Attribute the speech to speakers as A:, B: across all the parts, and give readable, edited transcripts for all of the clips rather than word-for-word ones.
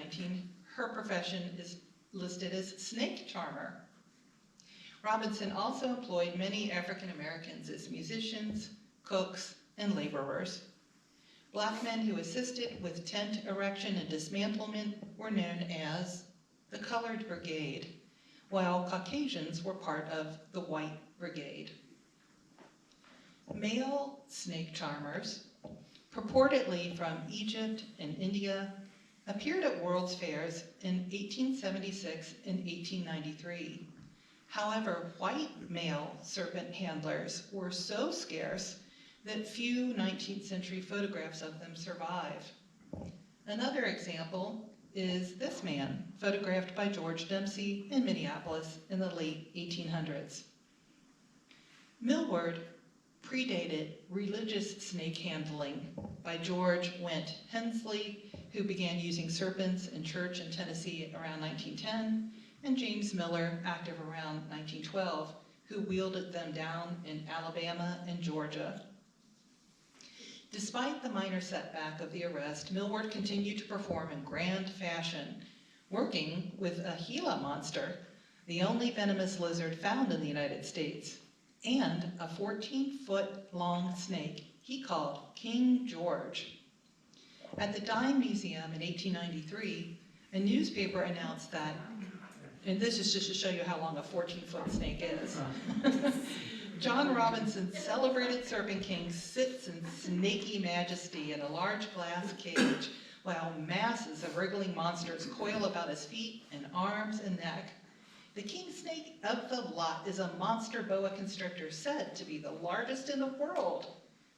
A: 1819, her profession is listed as snake charmer. Robinson also employed many African Americans as musicians, cooks, and laborers. Black men who assisted with tent erection and dismantlement were known as the Colored Brigade, while Caucasians were part of the White Brigade. Male snake charmers, purportedly from Egypt and India, appeared at World's Fairs in 1876 and 1893. However, white male serpent handlers were so scarce that few 19th century photographs of them survive. Another example is this man, photographed by George Dempsey in Minneapolis in the late 1800s. Millward predated religious snake handling by George Went Hensley, who began using serpents in church in Tennessee around 1910, and James Miller, active around 1912, who wielded them down in Alabama and Georgia. Despite the minor setback of the arrest, Millward continued to perform in grand fashion, working with a Gila monster, the only venomous lizard found in the United States, and a 14-foot-long snake he called King George. At the Dime Museum in 1893, a newspaper announced that, and this is just to show you how long a 14-foot snake is, John Robinson's celebrated Serpent King sits in snaky majesty in a large glass cage, while masses of wriggling monsters coil about his feet and arms and neck. The king snake of the lot is a monster boa constrictor said to be the largest in the world.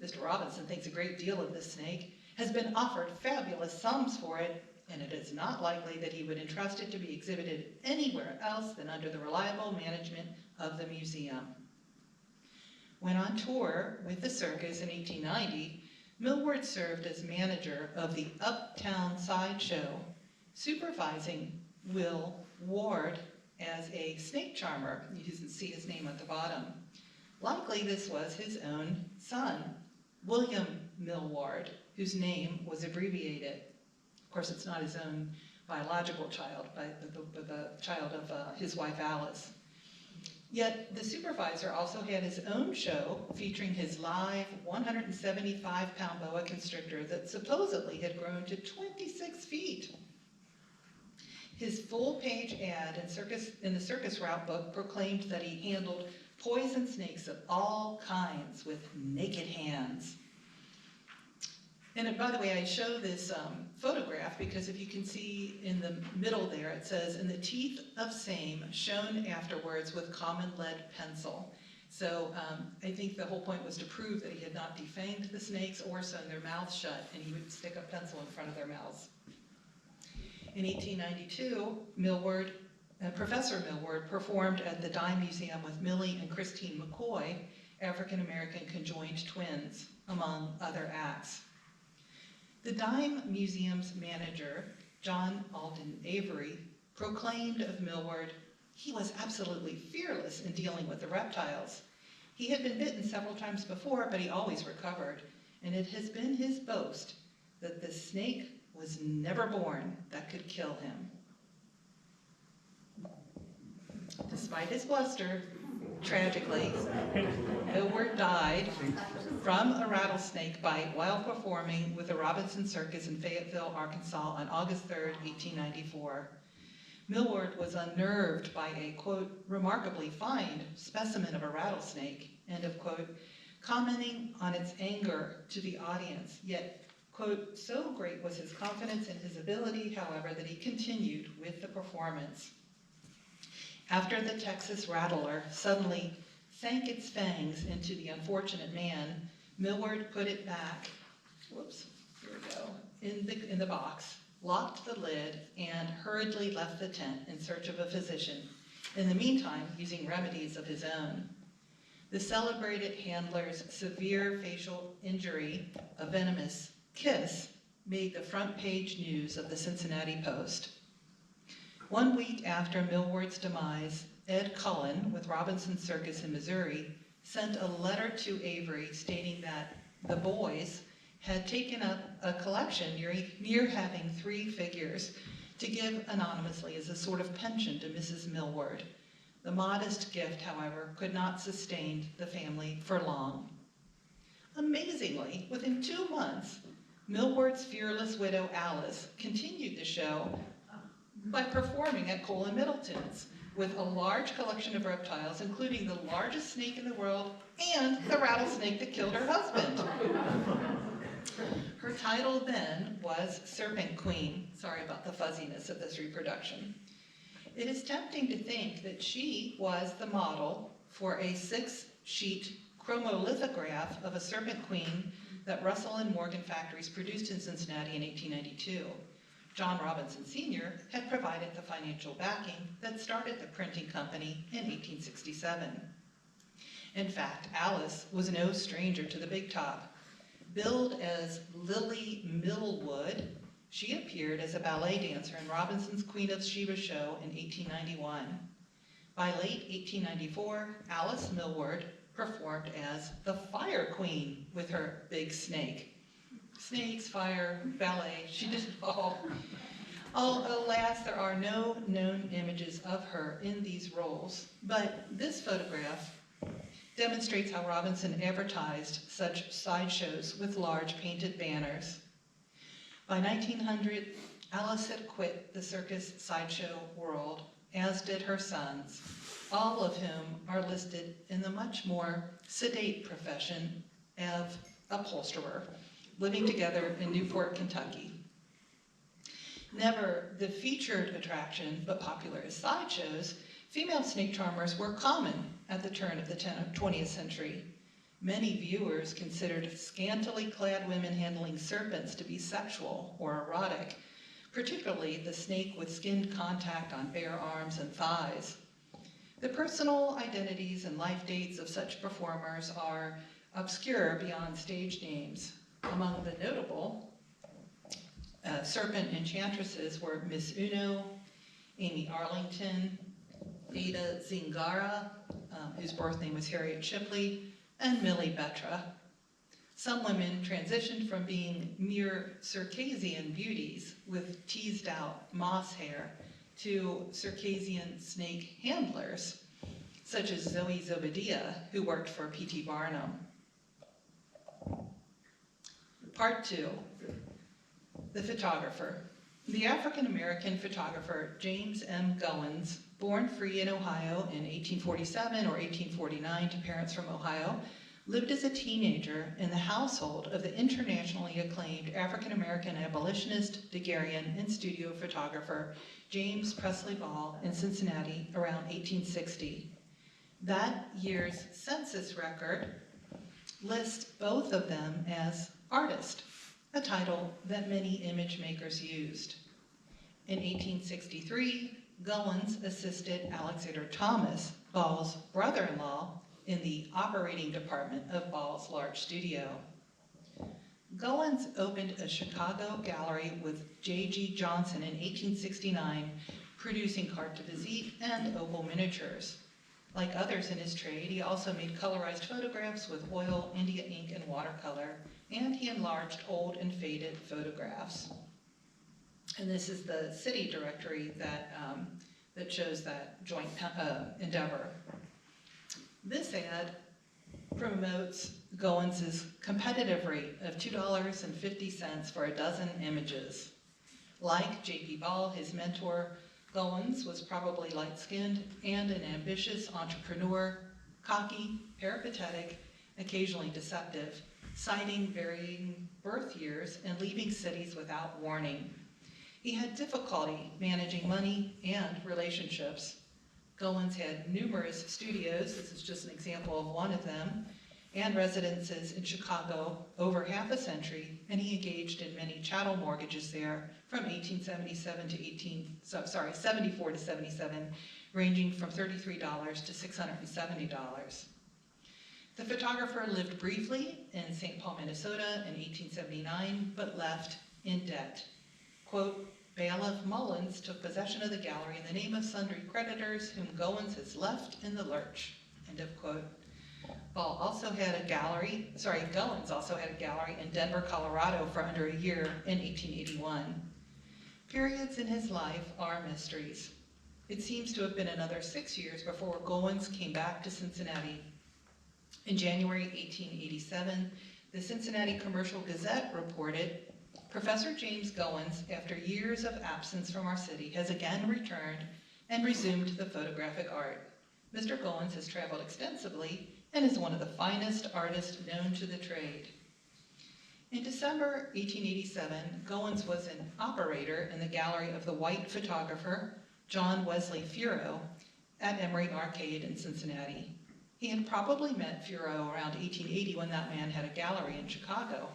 A: Mr. Robinson thinks a great deal of this snake, has been offered fabulous sums for it, and it is not likely that he would entrust it to be exhibited anywhere else than under the reliable management of the museum. When on tour with the circus in 1890, Millward served as manager of the Uptown Sideshow, supervising Will Ward as a snake charmer. You can see his name at the bottom. Likely this was his own son, William Millward, whose name was abbreviated. Of course, it's not his own biological child, but the child of his wife Alice. Yet the supervisor also had his own show featuring his live 175-pound boa constrictor that supposedly had grown to 26 feet. His full-page ad in the circus route book proclaimed that he handled poison snakes of all kinds with naked hands. And by the way, I show this photograph because if you can see in the middle there, it says, "In the teeth of same, shown afterwards with common lead pencil." So I think the whole point was to prove that he had not defanged the snakes or sewn their mouths shut, and he would stick a pencil in front of their mouths. In 1892, Professor Millward performed at the Dime Museum with Millie and Christine McCoy, African-American conjoined twins, among other acts. The Dime Museum's manager, John Alden Avery, proclaimed of Millward, he was absolutely fearless in dealing with the reptiles. He had been bitten several times before, but he always recovered, and it has been his boast that the snake was never born that could kill him. Despite his bluster, tragically, Millward died from a rattlesnake bite while performing with the Robinson Circus in Fayetteville, Arkansas on August 3, 1894. Millward was unnerved by a, quote, remarkably fine specimen of a rattlesnake, end of quote, commenting on its anger to the audience, yet, quote, so great was his confidence in his ability, however, that he continued with the performance. After the Texas rattler suddenly sank its fangs into the unfortunate man, Millward put it back, whoops, here we go, in the box, locked the lid, and hurriedly left the tent in search of a physician, in the meantime using remedies of his own. The celebrated handler's severe facial injury, a venomous kiss, made the front page news of the Cincinnati Post. 1 week after Millward's demise, Ed Cullen with Robinson Circus in Missouri sent a letter to Avery stating that the boys had taken up a collection near having 3 figures to give anonymously as a sort of pension to Mrs. Millward. The modest gift, however, could not sustain the family for long. Amazingly, within 2 months, Millward's fearless widow Alice continued the show by performing at Cole and Middleton's with a large collection of reptiles, including the largest snake in the world and the rattlesnake that killed her husband. Her title then was Serpent Queen. Sorry about the fuzziness of this reproduction. It is tempting to think that she was the model for a 6-sheet chromolithograph of a serpent queen that Russell and Morgan factories produced in Cincinnati in 1892. John Robinson Sr. had provided the financial backing that started the printing company in 1867. In fact, Alice was no stranger to the big top. Billed as Lily Millwood, she appeared as a ballet dancer in Robinson's Queen of Sheba show in 1891. By late 1894, Alice Millward performed as the Fire Queen with her big snake. Snakes, fire, ballet, she did it all. Alas, there are no known images of her in these roles, but this photograph demonstrates how Robinson advertised such sideshows with large painted banners. By 1900, Alice had quit the circus sideshow world, as did her sons, all of whom are listed in the much more sedate profession of upholsterer, living together in Newport, Kentucky. Never the featured attraction, but popular as sideshows, female snake charmers were common at the turn of the 20th century. Many viewers considered scantily clad women handling serpents to be sexual or erotic, particularly the snake with skinned contact on bare arms and thighs. The personal identities and life dates of such performers are obscure beyond stage names. Among the notable serpent enchantresses were Miss Uno, Amy Arlington, Ada Zingara, whose birth name was Harriet Shipley, and Millie Betra. Some women transitioned from being mere Circassian beauties with teased out moss hair to Circassian snake handlers, such as Zoe Zobadia, who worked for P.T. Barnum. Part 2, the photographer. The African-American photographer James M. Goins, born free in Ohio in 1847 or 1849 to parents from Ohio, lived as a teenager in the household of the internationally acclaimed African-American abolitionist, daguerrean, and studio photographer James Presley Ball in Cincinnati around 1860. That year's census record lists both of them as artist, a title that many image makers used. In 1863, Goins assisted Alexander Thomas, Ball's brother-in-law, in the operating department of Ball's large studio. Goins opened a Chicago gallery with J.G. Johnson in 1869, producing carte de visite and opal miniatures. Like others in his trade, he also made colorized photographs with oil, India ink, and watercolor, and he enlarged old and faded photographs. And this is the city directory that shows that joint endeavor. This ad promotes Goins' competitive rate of $2.50 for a dozen images. Like J.P. Ball, his mentor, Goins was probably light-skinned and an ambitious entrepreneur, cocky, peripatetic, occasionally deceptive, citing varying birth years and leaving cities without warning. He had difficulty managing money and relationships. Goins had numerous studios, this is just an example of one of them, and residences in Chicago over half a century, and he engaged in many chattel mortgages there from 1874 to 77, ranging from $33 to $670. The photographer lived briefly in St. Paul, Minnesota in 1879, but left in debt. Quote, Bailiff Mullins took possession of the gallery in the name of sundry creditors whom Goins has left in the lurch, end of quote. Goins also had a gallery in Denver, Colorado for under a year in 1881. Periods in his life are mysteries. It seems to have been another 6 years before Goins came back to Cincinnati. In January 1887, the Cincinnati Commercial Gazette reported, "Professor James Goins, after years of absence from our city, has again returned and resumed the photographic art. Mr. Goins has traveled extensively and is one of the finest artists known to the trade." In December 1887, Goins was an operator in the gallery of the white photographer John Wesley Furrow at Emory Arcade in Cincinnati. He had probably met Furrow around 1880 when that man had a gallery in Chicago.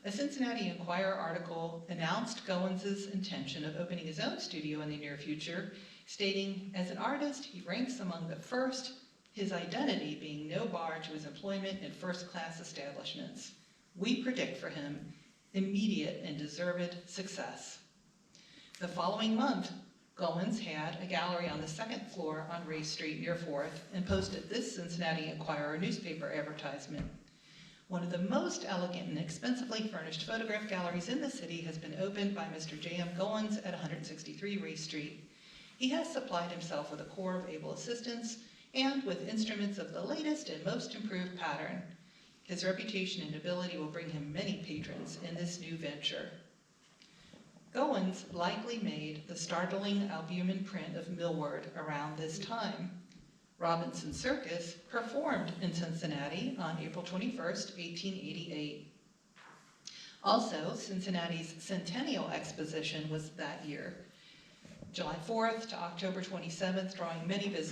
A: A Cincinnati Enquirer article announced Goins' intention of opening his own studio in the near future, stating, "As an artist, he ranks among the first, his identity being no bar to his employment in first-class establishments. We predict for him immediate and deserved success." The following month, Goins had a gallery on the second floor on Ray Street near 4th and posted this Cincinnati Enquirer newspaper advertisement. "One of the most elegant and expensively furnished photograph galleries in the city has been opened by Mr. J.M. Goins at 163 Ray Street. He has supplied himself with a corps of able assistants and with instruments of the latest and most improved pattern. His reputation and ability will bring him many patrons in this new venture." Goins likely made the startling albumen print of Millward around this time. Robinson Circus performed in Cincinnati on April 21st, 1888. Also, Cincinnati's Centennial Exposition was that year, July 4th to October 27th, drawing many visitors.